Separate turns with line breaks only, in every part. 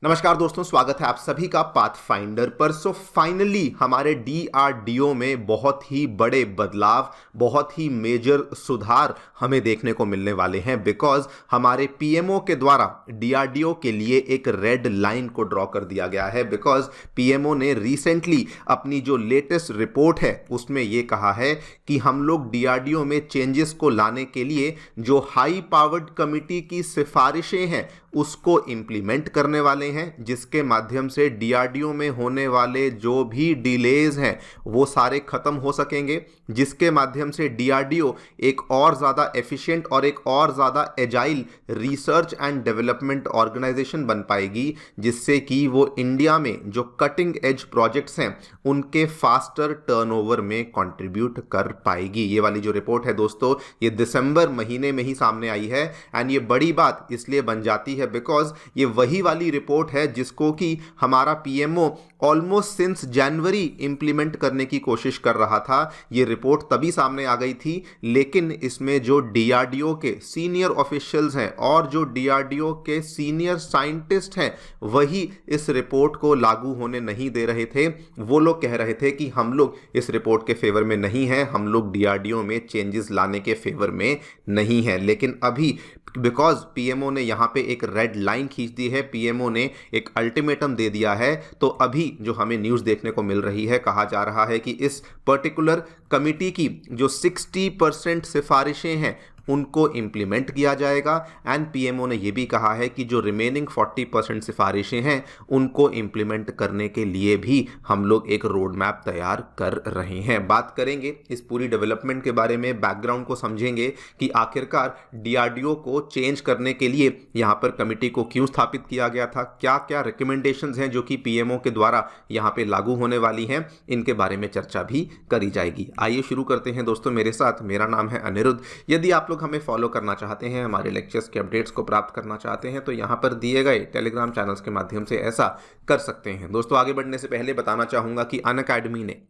नमस्कार दोस्तों, स्वागत है आप सभी का पाथफाइंडर पर। फाइनली हमारे डीआरडीओ में बहुत ही बड़े बदलाव, बहुत ही मेजर सुधार हमें देखने को मिलने वाले हैं। बिकॉज हमारे पीएमओ के द्वारा डीआरडीओ के लिए एक रेड लाइन को ड्रॉ कर दिया गया है। बिकॉज पीएमओ ने रिसेंटली अपनी जो लेटेस्ट रिपोर्ट है उसमें यह कहा है कि हम लोग डीआरडीओ में चेंजेस को लाने के लिए जो हाई पावर्ड कमिटी की सिफारिशें हैं उसको इंप्लीमेंट करने वाले हैं, जिसके माध्यम से डीआरडीओ में होने वाले जो भी डिलेज हैं वो सारे खत्म हो सकेंगे, जिसके माध्यम से डीआरडीओ एक और ज़्यादा एफिशिएंट और एक और ज़्यादा agile research and development organisation बन पाएगी, जिससे कि वो इंडिया में जो कटिंग एज प्रोजेक्ट्स हैं उनके फास्टर टर्नओवर में कंट्रीब्यूट कर पाएगी। ये वाली जो रिपोर्ट है दोस्तों, ये दिसंबर महीने में ही सामने आई है। एंड ये बड़ी बात इसलिए बन जाती है बिकॉज ये वही वाली रिपोर्ट है जिसको कि हमारा PMO almost since January implement करने की कोशिश कर रहा था। ये रिपोर्ट तभी सामने आ गई थी, लेकिन इसमें जो डीआरडीओ के सीनियर ऑफिशियल्स हैं और जो डीआरडीओ के सीनियर साइंटिस्ट हैं वही इस रिपोर्ट को लागू होने नहीं दे रहे थे। वो लोग कह रहे थे कि हम लोग इस रिपोर्ट के फेवर में नहीं हैं, हम लोग डीआरडीओ में चेंजेस लाने के फेवर में नहीं हैं। लेकिन अभी बिकॉज पीएमओ ने यहाँ पे एक रेड लाइन खींच दी है, पीएमओ ने एक अल्टीमेटम दे दिया है, तो अभी जो हमें न्यूज़ देखने को मिल रही है, कहा जा रहा है कि इस पर्टिकुलर कमिटी की जो 60% सिफारिशें हैं उनको इम्प्लीमेंट किया जाएगा। एंड पीएमओ ने यह भी कहा है कि जो रिमेनिंग 40% सिफारिशें हैं उनको इम्प्लीमेंट करने के लिए भी हम लोग एक रोड मैप तैयार कर रहे हैं। बात करेंगे इस पूरी डेवलपमेंट के बारे में, बैकग्राउंड को समझेंगे कि आखिरकार डीआरडीओ को चेंज करने के लिए यहाँ पर कमिटी को क्यों स्थापित किया गया था, क्या क्या रिकमेंडेशंस हैं जो कि पीएमओ के द्वारा यहाँ पे लागू होने वाली हैं, इनके बारे में चर्चा भी करी जाएगी। आइए शुरू करते हैं दोस्तों मेरे साथ। मेरा नाम है अनिरुद्ध। यदि आप लोग हमें फॉलो करना चाहते हैं, हमारे लेक्चर्स के अपडेट्स को प्राप्त करना चाहते हैं, तो यहां पर दिए गए टेलीग्राम चैनल्स के माध्यम से ऐसा कर सकते हैं। दोस्तों आगे बढ़ने से पहले बताना चाहूंगा कि अनअकैडमी ने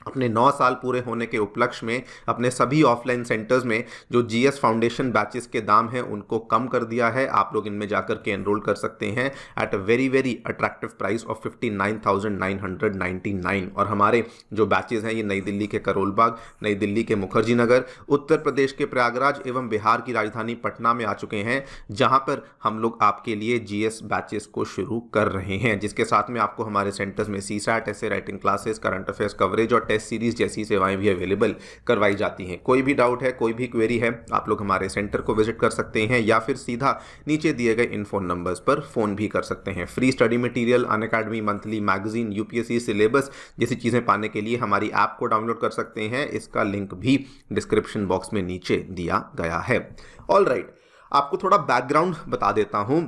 अपने 9 साल पूरे होने के उपलक्ष्य में अपने सभी ऑफलाइन सेंटर्स में जो जीएस फाउंडेशन बैचेस के दाम हैं उनको कम कर दिया है। आप लोग इनमें जाकर के एनरोल कर सकते हैं at a very very attractive price of 59,999। और हमारे जो बैचेस हैं ये नई दिल्ली के करोल बाग, नई दिल्ली के मुखर्जी नगर, उत्तर प्रदेश के प्रयागराज एवं बिहार की राजधानी पटना में आ चुके हैं, जहां पर हम लोग आपके लिए जीएस बैचेस को शुरू कर रहे हैं, जिसके साथ में आपको हमारे सेंटर्स में सीसैट, ऐसे writing classes, current affairs coverage और टेस्ट सीरीज जैसी सेवाएं भी अवेलेबल करवाई जाती हैं। कोई भी डाउट है, कोई भी क्वेरी है, आप लोग हमारे सेंटर को विजिट कर सकते हैं या फिर सीधा नीचे दिए गए इन फोन नंबर्स पर फोन भी कर सकते हैं। Free study material, Unacademy monthly magazine, UPSC syllabus जैसी चीजें पाने के लिए हमारी ऐप को डाउनलोड कर सकते हैं। इसका लिंक भी डिस्क्रिप्शन बॉक्स में नीचे दिया गया है। ऑलराइट, आपको थोड़ा बैकग्राउंड बता देता हूं।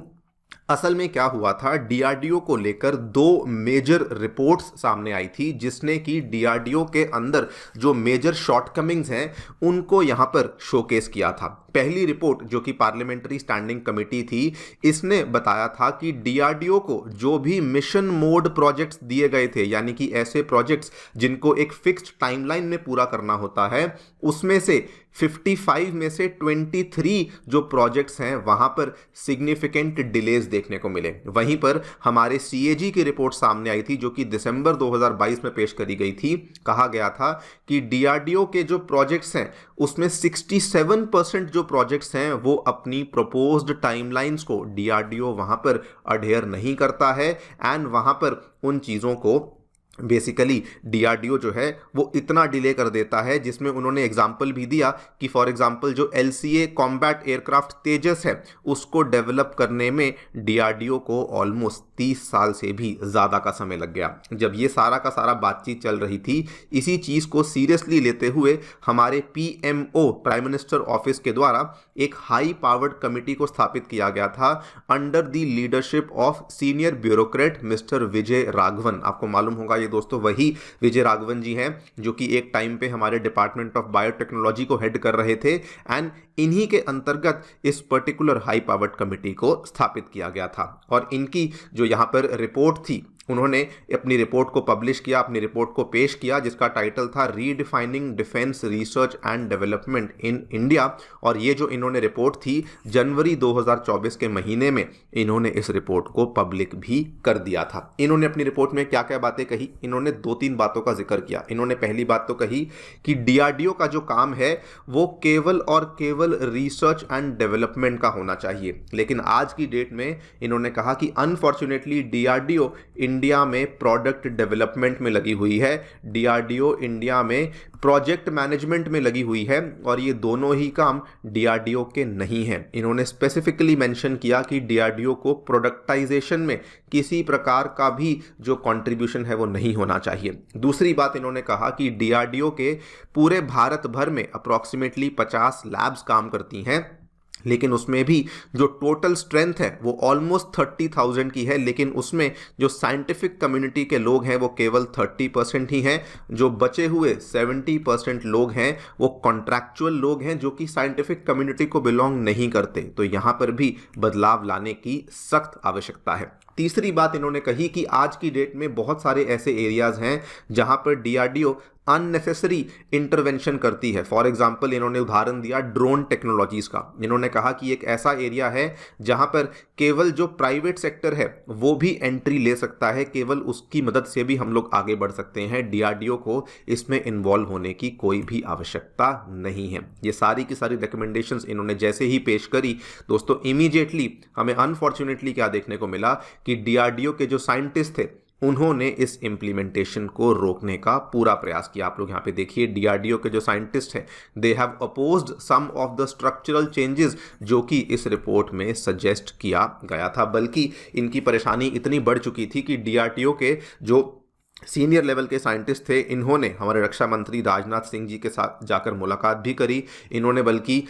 असल में क्या हुआ था, डीआरडीओ को लेकर 2 मेजर रिपोर्ट्स सामने आई थी, जिसने कि डीआरडीओ के अंदर जो मेजर शॉर्टकमिंग्स हैं उनको यहां पर शोकेस किया था। पहली रिपोर्ट जो कि पार्लियामेंट्री स्टैंडिंग कमेटी थी, इसने बताया था कि डीआरडीओ को जो भी मिशन मोड प्रोजेक्ट्स दिए गए थे, यानी कि ऐसे प्रोजेक्ट्स जिनको एक फिक्स्ड टाइमलाइन में पूरा करना होता है, उसमें से 55 में से 23 जो प्रोजेक्ट्स हैं वहां पर सिग्निफिकेंट डिलेज देखने को मिले। वहीं पर हमारे सीएजी की रिपोर्ट सामने आई थी जो कि दिसंबर 2022 में पेश करी गई थी। कहा गया था कि डीआरडीओ के जो प्रोजेक्ट्स हैं उसमें 67% जो प्रोजेक्ट्स हैं वो अपनी प्रपोज्ड टाइमलाइंस को डीआरडीओ वहां पर अडेयर नहीं करता है। एंड वहां पर उन चीज़ों को बेसिकली डीआरडीओ जो है वो इतना डिले कर देता है, जिसमें उन्होंने एग्जाम्पल भी दिया कि फॉर एग्जाम्पल जो एलसीए कॉम्बैट एयरक्राफ्ट तेजस है उसको डेवलप करने में डीआरडीओ को ऑलमोस्ट 30 साल से भी ज़्यादा का समय लग गया। जब ये सारा का सारा बातचीत चल रही थी, इसी चीज़ को सीरियसली लेते हुए हमारे पीएमओ प्राइम मिनिस्टर ऑफिस के द्वारा एक हाई पावर्ड कमिटी को स्थापित किया गया था under the leadership of senior bureaucrat mister Vijay Raghavan. आपको मालूम होगा ये दोस्तों वही विजय राघवन जी हैं जो कि एक टाइम पे हमारे डिपार्टमेंट ऑफ बायोटेक्नोलॉजी को हेड कर रहे थे। एंड इन्हीं के अंतर्गत इस पर्टिकुलर हाई पावर्ड कमिटी को स्थापित किया गया था। और इनकी जो यहाँ पर रिपोर्ट थी उन्होंने अपनी रिपोर्ट को पब्लिश किया, अपनी रिपोर्ट को पेश किया, जिसका टाइटल था redefining defence research and development in India. और ये जो इन्होंने रिपोर्ट थी जनवरी 2024 के महीने में इन्होंने इस रिपोर्ट को पब्लिक भी कर दिया था। इन्होंने अपनी रिपोर्ट में क्या क्या बातें कही, इन्होंने 2-3 बातों का जिक्र किया। इन्होंने पहली बात तो कही कि डीआरडीओ का जो काम है वो केवल और केवल रिसर्च एंड डेवलपमेंट का होना चाहिए, लेकिन आज की डेट में इन्होंने कहा कि अनफॉर्चुनेटली डीआरडीओ इंडिया में प्रोडक्ट डेवलपमेंट में लगी हुई है, डीआरडीओ इंडिया में प्रोजेक्ट मैनेजमेंट में लगी हुई है, और ये दोनों ही काम डीआरडीओ के नहीं हैं। इन्होंने स्पेसिफिकली मेंशन किया कि डीआरडीओ को प्रोडक्टाइजेशन में किसी प्रकार का भी जो कंट्रीब्यूशन है वो नहीं होना चाहिए। दूसरी बात इन्होंने कहा कि डीआरडीओ के पूरे भारत भर में अप्रॉक्सीमेटली 50 लैब्स काम करती हैं, लेकिन उसमें भी जो टोटल स्ट्रेंथ है वो ऑलमोस्ट 30,000 की है, लेकिन उसमें जो साइंटिफिक कम्युनिटी के लोग हैं वो केवल 30% ही हैं। जो बचे हुए 70% लोग हैं वो कॉन्ट्रैक्चुअल लोग हैं जो कि साइंटिफिक कम्युनिटी को बिलोंग नहीं करते। तो यहाँ पर भी बदलाव लाने की सख्त आवश्यकता है। तीसरी बात इन्होंने कही कि आज की डेट में बहुत सारे ऐसे एरियाज हैं जहां पर डीआरडीओ अननेसेसरी इंटरवेंशन करती है। फॉर एग्जांपल इन्होंने उदाहरण दिया ड्रोन टेक्नोलॉजीज का। इन्होंने कहा कि एक ऐसा एरिया है जहां पर केवल जो प्राइवेट सेक्टर है वो भी एंट्री ले सकता है, केवल उसकी मदद से भी हम लोग आगे बढ़ सकते हैं। डीआरडीओ को इसमें इन्वॉल्व होने की कोई भी आवश्यकता नहीं है। ये सारी की सारी रिकमेंडेशंस इन्होंने जैसे ही पेश करी दोस्तों, इमीडिएटली हमें अनफॉर्चुनेटली क्या देखने को मिला कि डीआरडीओ के जो साइंटिस्ट थे उन्होंने इस इंप्लीमेंटेशन को रोकने का पूरा प्रयास किया। आप लोग यहाँ पे देखिए, डीआरडीओ के जो साइंटिस्ट हैं they have opposed some of the structural changes जो कि इस रिपोर्ट में सजेस्ट किया गया था। बल्कि इनकी परेशानी इतनी बढ़ चुकी थी कि डीआरडीओ के जो सीनियर लेवल के साइंटिस्ट थे इन्होंने हमारे रक्षा मंत्री राजनाथ सिंह जी के साथ जाकर मुलाकात भी करी। इन्होंने बल्कि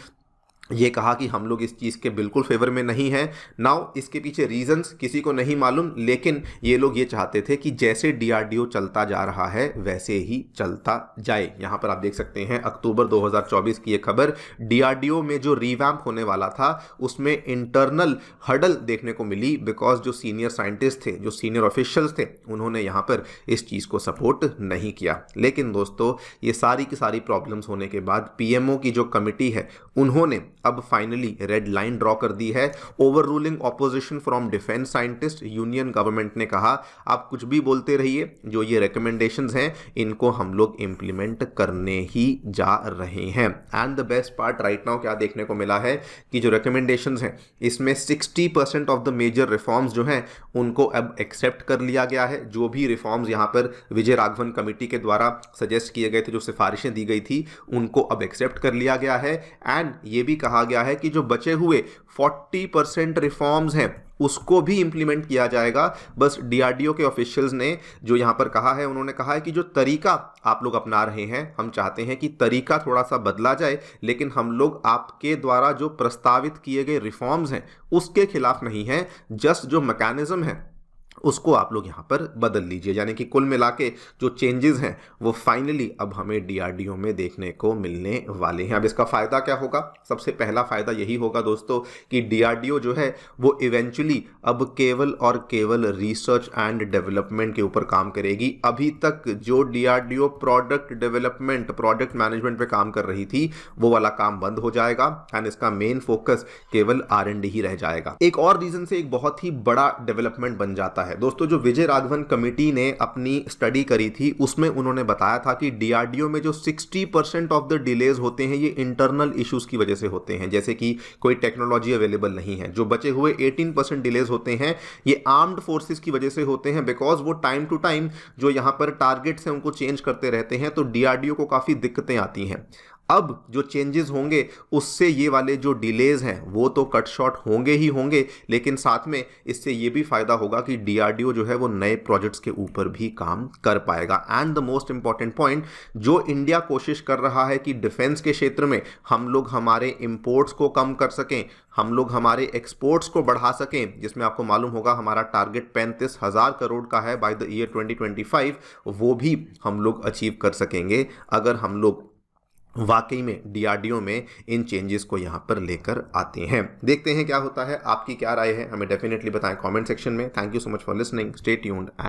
ये कहा कि हम लोग इस चीज़ के बिल्कुल फेवर में नहीं हैं। नाउ इसके पीछे रीजंस किसी को नहीं मालूम, लेकिन ये लोग ये चाहते थे कि जैसे डीआरडीओ चलता जा रहा है वैसे ही चलता जाए। यहाँ पर आप देख सकते हैं अक्टूबर 2024 की ये खबर, डीआरडीओ में जो रिवैम्प होने वाला था उसमें इंटरनल हडल देखने को मिली, बिकॉज जो सीनियर साइंटिस्ट थे, जो सीनियर ऑफिशियल्स थे, उन्होंने यहाँ पर इस चीज़ को सपोर्ट नहीं किया। लेकिन दोस्तों ये सारी की सारी प्रॉब्लम्स होने के बाद पीएमओ की जो कमिटी है उन्होंने अब फाइनली रेड लाइन ड्रॉ कर दी है। Over ruling opposition from defence scientist, union government ने कहा आप कुछ भी बोलते रहिए, जो ये रिकमेंडेशंस हैं इनको हम लोग इंप्लीमेंट करने ही जा रहे हैं। And the best part right now क्या देखने को मिला है कि जो रिकमेंडेशंस हैं इसमें 60% ऑफ द मेजर रिफॉर्म्स जो हैं उनको अब एक्सेप्ट कर लिया गया है। जो भी रिफॉर्म्स यहाँ पर विजय राघवन कमेटी के द्वारा सजेस्ट किए गए थे, जो सिफारिशें दी गई थी, उनको अब एक्सेप्ट कर लिया गया है। एंड ये भी कहा गया है कि जो बचे हुए 40% रिफॉर्म्स हैं उसको भी इंप्लीमेंट किया जाएगा। बस डीआरडीओ के ऑफिशियल्स ने जो यहां पर कहा है, उन्होंने कहा है कि जो तरीका आप लोग अपना रहे हैं, हम चाहते हैं कि तरीका थोड़ा सा बदला जाए, लेकिन हम लोग आपके द्वारा जो प्रस्तावित किए गए रिफॉर्म्स हैं उसके खिलाफ नहीं है। जस्ट जो मैकेनिज्म है उसको आप लोग यहाँ पर बदल लीजिए। यानी कि कुल मिला के जो चेंजेस हैं वो फाइनली अब हमें डीआरडीओ में देखने को मिलने वाले हैं। अब इसका फ़ायदा क्या होगा? सबसे पहला फ़ायदा यही होगा दोस्तों कि डीआरडीओ जो है वो इवेंचुअली अब केवल और केवल रिसर्च एंड डेवलपमेंट के ऊपर काम करेगी। अभी तक जो DRDO product development, product management पे काम कर रही थी वो वाला काम बंद हो जाएगा एंड इसका मेन फोकस केवल R&D ही रह जाएगा। एक और रीज़न से एक बहुत ही बड़ा डेवलपमेंट बन जाता है दोस्तों। जो विजय राघवन कमेटी ने अपनी स्टडी करी थी उसमें उन्होंने बताया था कि डीआरडीओ में जो 60% ऑफ द डिलेज होते हैं ये इंटरनल इश्यूज की वजह से होते हैं, जैसे कि कोई टेक्नोलॉजी अवेलेबल नहीं है। जो बचे हुए 18% डिलेज होते हैं ये आर्म्ड फोर्सेस की वजह से होते हैं, बिकॉज वो टाइम टू टाइम जो यहां पर टारगेट्स हैं उनको चेंज करते रहते हैं, तो डीआरडीओ को काफी दिक्कतें आती हैं। अब जो चेंजेस होंगे उससे ये वाले जो डिलेज हैं वो तो कट शॉर्ट होंगे ही होंगे, लेकिन साथ में इससे ये भी फायदा होगा कि डीआरडीओ जो है वो नए प्रोजेक्ट्स के ऊपर भी काम कर पाएगा। And the most important point, जो इंडिया कोशिश कर रहा है कि डिफेंस के क्षेत्र में हम लोग हमारे इंपोर्ट्स को कम कर सकें, हम लोग हमारे एक्सपोर्ट्स को बढ़ा सकें, जिसमें आपको मालूम होगा हमारा टारगेट 35,000 करोड़ का है बाय द ईयर 2025, वो भी हम लोग अचीव कर सकेंगे अगर हम लोग वाकई में डीआरडीओ में इन चेंजेस को यहाँ पर लेकर आते हैं। देखते हैं क्या होता है। आपकी क्या राय है हमें डेफिनेटली बताएं कमेंट सेक्शन में। Thank you so much for listening, stay tuned.